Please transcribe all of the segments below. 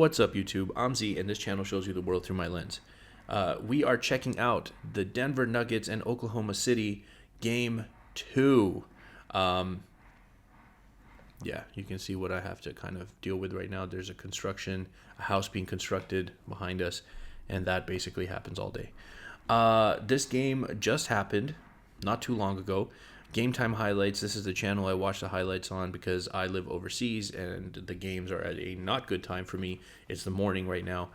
What's up, YouTube? I'm Z, and this channel shows you the world through my lens. We are checking out the Denver Nuggets and Oklahoma City Game 2. Yeah, you can see what I have to kind of deal with right now. There's a house being constructed behind us, and that basically happens all day. This game just happened not too long ago. Game Time Highlights. This is the channel I watch the highlights on because I live overseas and the games are at a not good time for me. It's the morning right now.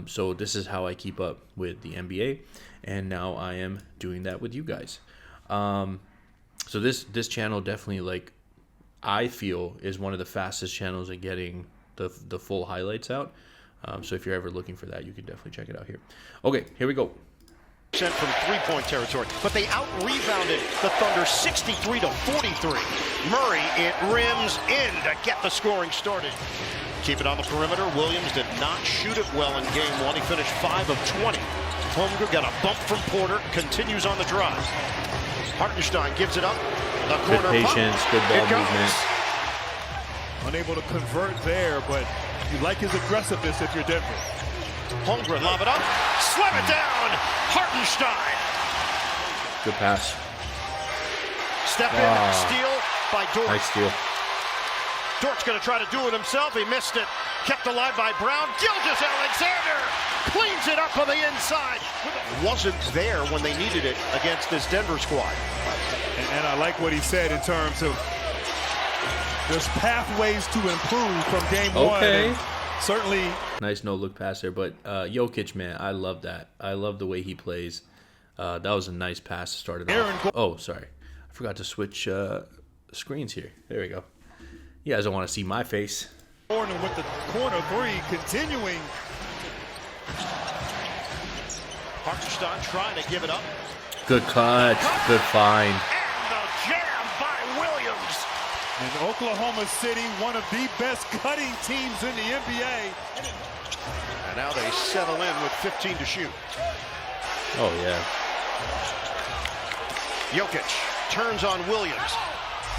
So this is how I keep up with the NBA, and now I am doing that with you guys. So this channel definitely, like, I feel is one of the fastest channels at getting the full highlights out. So if you're ever looking for that, you can definitely check it out here. Okay, here we go. From three-point territory, but they out-rebounded the Thunder 63-43. Murray, it rims in to get the scoring started. Keep it on the perimeter. Williams did not shoot it well in game one. He finished 5 of 20. Holmgren got a bump from Porter, continues on the drive. Hartenstein gives it up. The corner good patience, good ball movement. Unable to convert there, but you like his aggressiveness if you're Denver. Holmgren lob it up, slam it down. Hartenstein. Good pass. Step in, steal by Dort. Nice steal. Dort's going to try to do it himself. He missed it. Kept alive by Brown. Gilgeous-Alexander cleans it up on the inside. Wasn't there when they needed it against this Denver squad. And I like what he said in terms of there's pathways to improve from game one. And certainly. Nice no-look pass there, but Jokic, man, I love that. I love the way he plays. That was a nice pass to start it off. Oh, sorry. I forgot to switch screens here. There we go. You guys don't want to see my face. Gordon with the corner three, continuing. Hartenstein trying to give it up. Good cut. Good find. And the jam by Williams. And Oklahoma City, one of the best cutting teams in the NBA. And now they settle in with 15 to shoot. Oh, yeah. Jokic turns on Williams.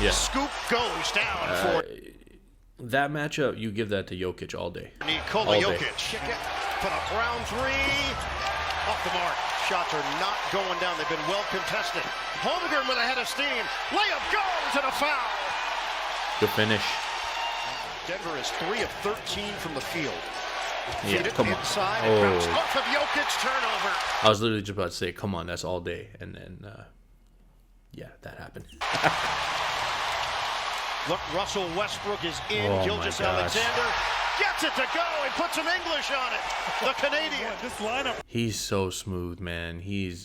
Yeah. Scoop goes down for that matchup. You give that to Jokic all day. Nikola Jokic. Put a Brown three. Off the mark. Shots are not going down. They've been well contested. Holmgren with a head of steam. Layup goes and a foul. Good finish. Denver is 3 of 13 from the field. Yeah, come on. Inside, off of Jokic's turnover. I was literally just about to say, come on, that's all day. And then, yeah, that happened. Look, Russell Westbrook is in. Oh, Gilgeous-Alexander gets it to go. He puts some English on it. The Canadian. This lineup. He's so smooth, man. He's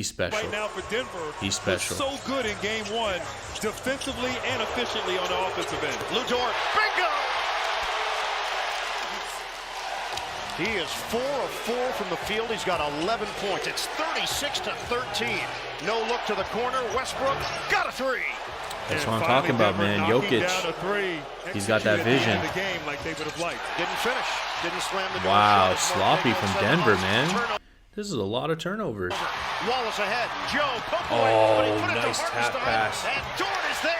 special. Right now for Denver, he's special. So good in game one, defensively and efficiently on the offensive end. Lu Dort, bingo! He is 4 of 4 from the field. He's got 11 points. It's 36-13. No look to the corner. Westbrook got a three. That's what I'm talking about, man. Jokic. He's got that vision. Didn't finish. Didn't slam the door. Wow, sloppy from Denver, man. This is a lot of turnovers. Wallace ahead. Joe, poke away, but he put it nice to tap Hartenstein, pass. and Dort is there.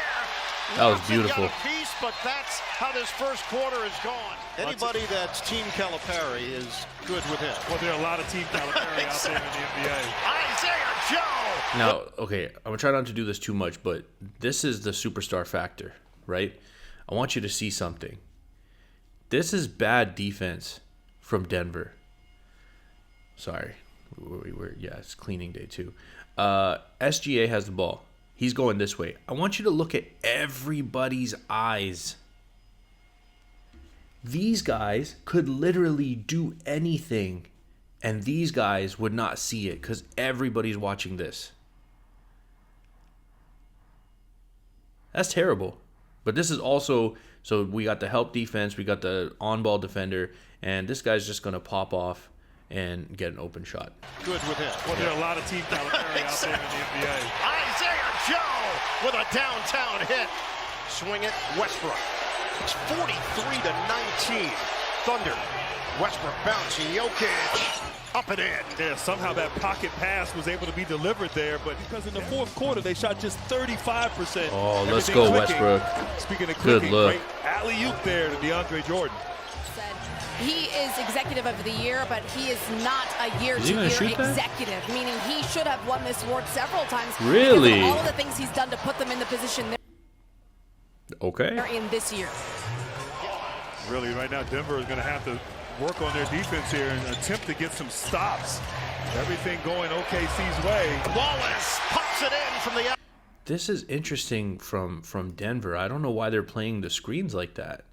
That was beautiful. Got a piece, but that's how this first quarter is gone. Anybody that's Team Calipari is good with him. Well, there are a lot of Team Calipari out there in the NBA. Isaiah Joe. Now, okay, I'm going to try not to do this too much, but this is the superstar factor, right? I want you to see something. This is bad defense from Denver. Sorry. Yeah, it's cleaning day too. SGA has the ball. He's going this way. I want you to look at everybody's eyes. These guys could literally do anything, and these guys would not see it because everybody's watching this. That's terrible. But this is also, so we got the help defense, we got the on-ball defender, and this guy's just going to pop off and get an open shot. Good with him. Well, there are a lot of Team Calipari out there in the NBA. Isaiah Joe with a downtown hit. Swing it, Westbrook. It's 43-19. Thunder. Westbrook bouncing. Jokic up and in. Yeah, somehow that pocket pass was able to be delivered there, but because in the fourth quarter they shot just 35%. Oh, let's go, Westbrook. Speaking of good clicking, look. Great alley-oop there to DeAndre Jordan. he is executive of the year, but he is not a year-to-year executive, meaning he should have won this award several times. Really? Because of all of the things he's done to put them in the position they're in this year. Really, right now, Denver is going to have to work on their defense here and attempt to get some stops. Everything going OKC's way. Wallace pops it in from the out. This is interesting from Denver. I don't know why they're playing the screens like that.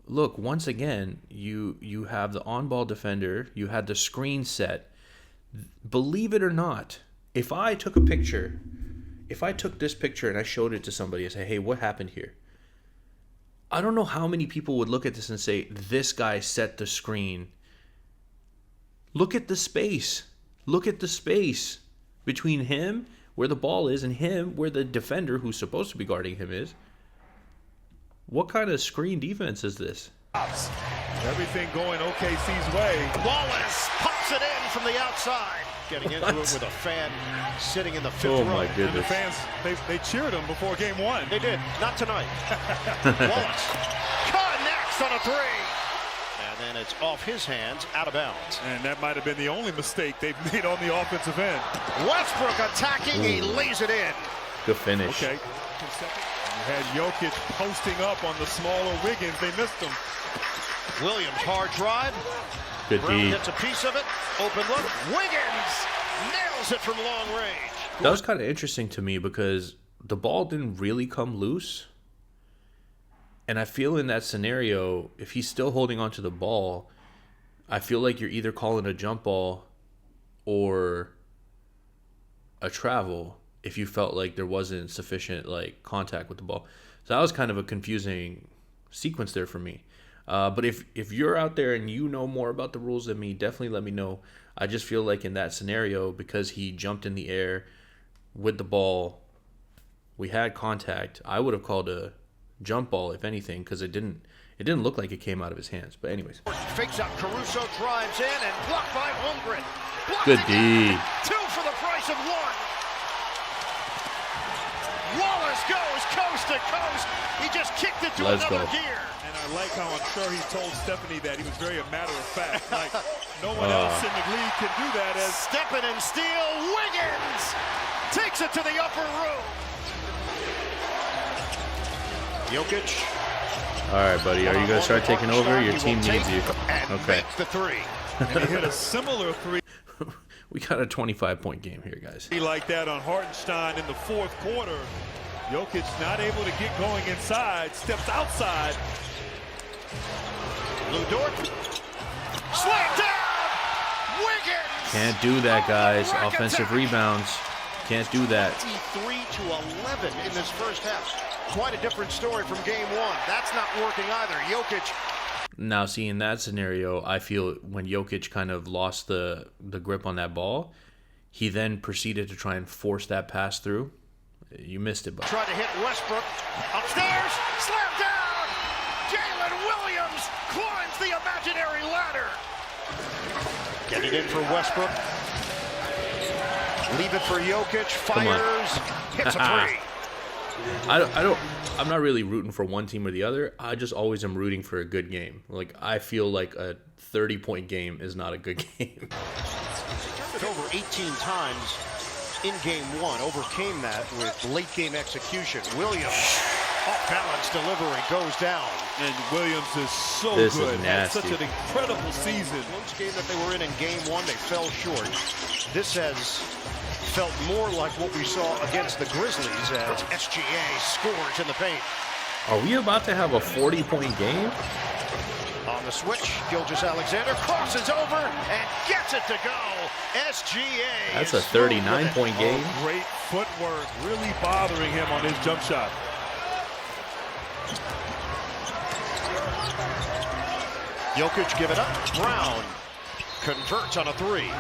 Look, once again, you have the on-ball defender. You had the screen set. Believe it or not, if I took this picture and I showed it to somebody and say, hey, what happened here? I don't know how many people would look at this and say, this guy set the screen. Look at the space. Look at the space between him, where the ball is, and him, where the defender who's supposed to be guarding him is. What kind of screen defense is this? Everything going OKC's way. Wallace pops it in from the outside. Getting into it with a fan sitting in the fifth row. Oh my goodness. And the fans, they cheered him before game one. They did. Not tonight. Wallace connects on a three. And then it's off his hands, out of bounds. And that might have been the only mistake they've made on the offensive end. Westbrook attacking. He lays it in. Good finish. Okay. You had Jokic posting up on the smaller Wiggins. They missed him. Williams, hard drive. Good Brown D. gets a piece of it. Open look. Wiggins nails it from long range. That was kind of interesting to me because the ball didn't really come loose. And I feel in that scenario, if he's still holding onto the ball, I feel like you're either calling a jump ball or a travel if you felt like there wasn't sufficient like contact with the ball. So that was kind of a confusing sequence there for me. But if you're out there and you know more about the rules than me, definitely let me know. I just feel like in that scenario, because he jumped in the air with the ball, we had contact. I would have called a jump ball, if anything, because it didn't look like it came out of his hands. But anyways. Fakes out Caruso, drives in, and blocked by Holmgren. Good D. Two for the price of one. Wallace goes coast to coast. He just kicked it to another gear. And I like how I'm sure he told Stephanie that he was very a matter of fact. Like, no one else in the league can do that. As stepping and steal, Wiggins takes it to the upper room. Jokic. All right, buddy. Are you going to start taking over? Your team needs you. Okay. The three. And he hit a similar three. We got a 25-point game here, guys. Like that on Hartenstein in the fourth quarter. Jokic not able to get going inside, steps outside. Lou Dort. Slam down! Wiggins! Can't do that, guys. Offensive rebounds. Can't do that. 23-11 in this first half. Quite a different story from game one. That's not working either. Jokic. Now, see, in that scenario, I feel when Jokic kind of lost the grip on that ball, he then proceeded to try and force that pass through. You missed it, but tried to hit Westbrook. Upstairs, slam down! Jalen Williams climbs the imaginary ladder. Get it in for Westbrook. Leave it for Jokic. Fires. Hits a three. I'm not really rooting for one team or the other. I just always am rooting for a good game. Like, I feel like a 30-point game is not a good game. Turned it over 18 times in game one. Overcame that with late game execution. Williams, off-balance delivery, goes down. And Williams is so this good. Is nasty. Had such an incredible season. Close game that they were in game one, they fell short. This has felt more like what we saw against the Grizzlies as SGA scores in the paint. Are we about to have a 40-point game? On the switch, Gilgeous-Alexander crosses over and gets it to go. SGA. That's a 39-point game. Oh, great footwork, really bothering him on his jump shot. Jokic give it up. Brown converts on a three.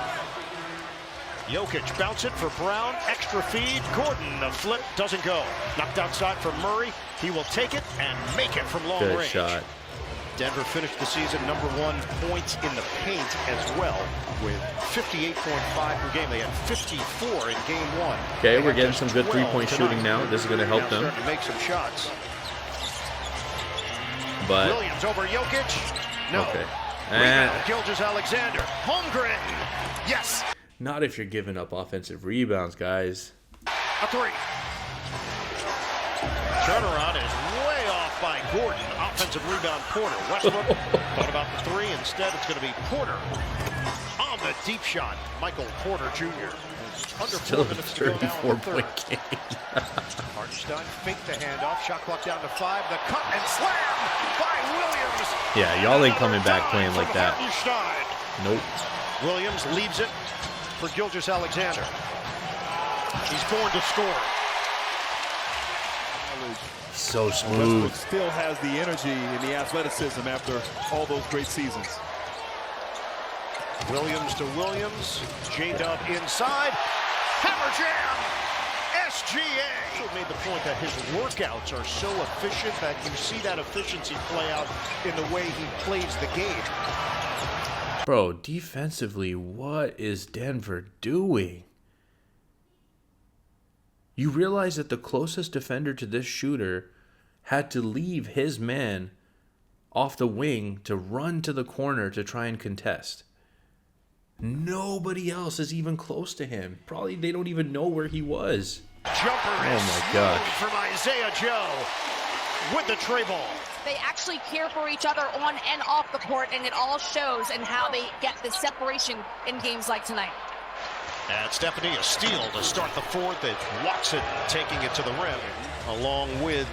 Jokic bounce it for Brown. Extra feed. Gordon, the flip doesn't go. Knocked outside for Murray. He will take it and make it from long range. Good shot. Denver finished the season #1 points in the paint as well with 58.5 per game. They had 54 in game one. Okay, we're getting some good three-point shooting now. This is going to help them. Starting to make some shots. But Williams over Jokic. No. Okay. Rebound, Gilgeous-Alexander. Holmgren. Yes. Not if you're giving up offensive rebounds, guys. A three. Turnaround is way off by Gordon. Offensive rebound, Porter. Westbrook thought about the three. Instead, it's going to be Porter on the deep shot. Michael Porter Jr. Under Still 4 a minutes to go now in the third. 34-point game. Hartenstein faked the handoff. Shot clock down to 5. The cut and slam by Williams. Yeah, y'all ain't coming Another back playing dime like from that. Hartenstein. Nope. Williams leaves it for Gilgeous-Alexander. He's born to score. So smooth. Westbrook still has the energy and the athleticism after all those great seasons. Williams to Williams. J-Dub inside. Hammer jam. SGA. So made the point that his workouts are so efficient that you see that efficiency play out in the way he plays the game. Bro, defensively, what is Denver doing? You realize that the closest defender to this shooter had to leave his man off the wing to run to the corner to try and contest. Nobody else is even close to him. Probably they don't even know where he was. Jumper is my gosh. from Isaiah Joe with the tray ball. They actually care for each other on and off the court, and it all shows in how they get the separation in games like tonight. And Stephanie, a steal to start the fourth. It's Watson taking it to the rim, along with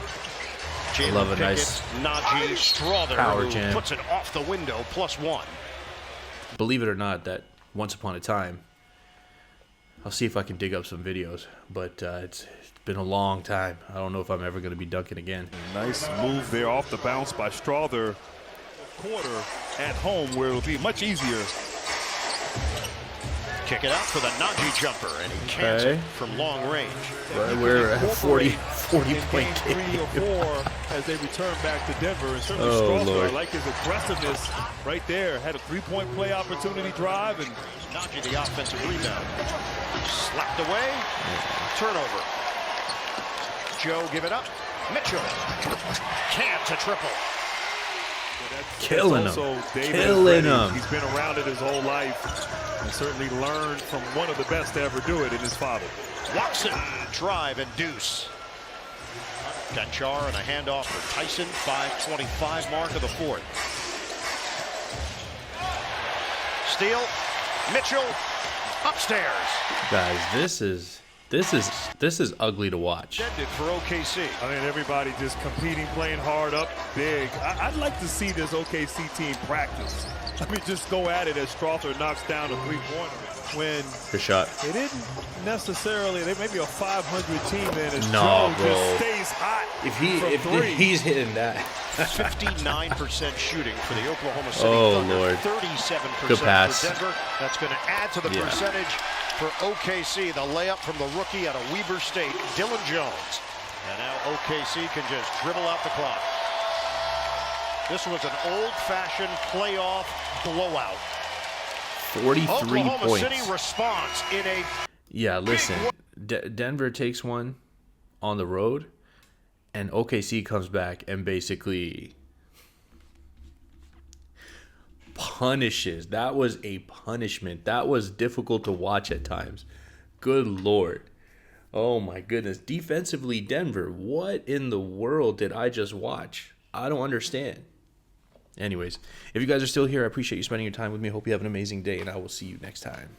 Jalen love a Pickett, nice Najee Strother, power who jam. puts it off the window, +1. Believe it or not, that once upon a time, I'll see if I can dig up some videos, but it's been a long time. I don't know if I'm ever going to be dunking again. Nice move there off the bounce by Strother. Quarter at home where it'll be much easier. Kick it out for the Najee jumper, and he cans Okay. it from long range. Right, we're at 40 point game 3 or game. 4 as they return back to Denver. And certainly Oh, Strother, Lord. I like his aggressiveness right there. Had a 3-point play opportunity drive, and Najee the offensive rebound. Slapped away. Turnover. Joe give it up. Mitchell. Cans a triple. Killing that's him. also Davis Killing ready. him. He's been around it his whole life and certainly learned from one of the best to ever do it in his father. Watson, drive and deuce. Got Char and a handoff for Tyson. 5:25 mark of the fourth. Steal. Mitchell upstairs. Guys, this is ugly to watch. Ended for OKC. I mean, everybody just competing, playing hard up, big. I'd like to see this OKC team practice. I mean, just go at it as Strother knocks down a three-pointer. When Good shot. they didn't necessarily, they may be a 500 team then as No, Joe bro. just stays hot If from three. he's hitting that, 59% shooting for the Oklahoma City Oh, Thunder. Lord. 37% Good pass. for Denver. That's going to add to the Yeah. percentage for OKC. The layup from the rookie out of Weber State, Dylan Jones. And now OKC can just dribble out the clock. This was an old-fashioned playoff blowout. 43 Oklahoma points. City responds in a Yeah, listen. Denver takes one on the road, and OKC comes back and basically punishes. That was a punishment. That was difficult to watch at times. Good Lord. Oh my goodness. Defensively, Denver, what in the world did I just watch? I don't understand. Anyways, if you guys are still here, I appreciate you spending your time with me. Hope you have an amazing day, and I will see you next time.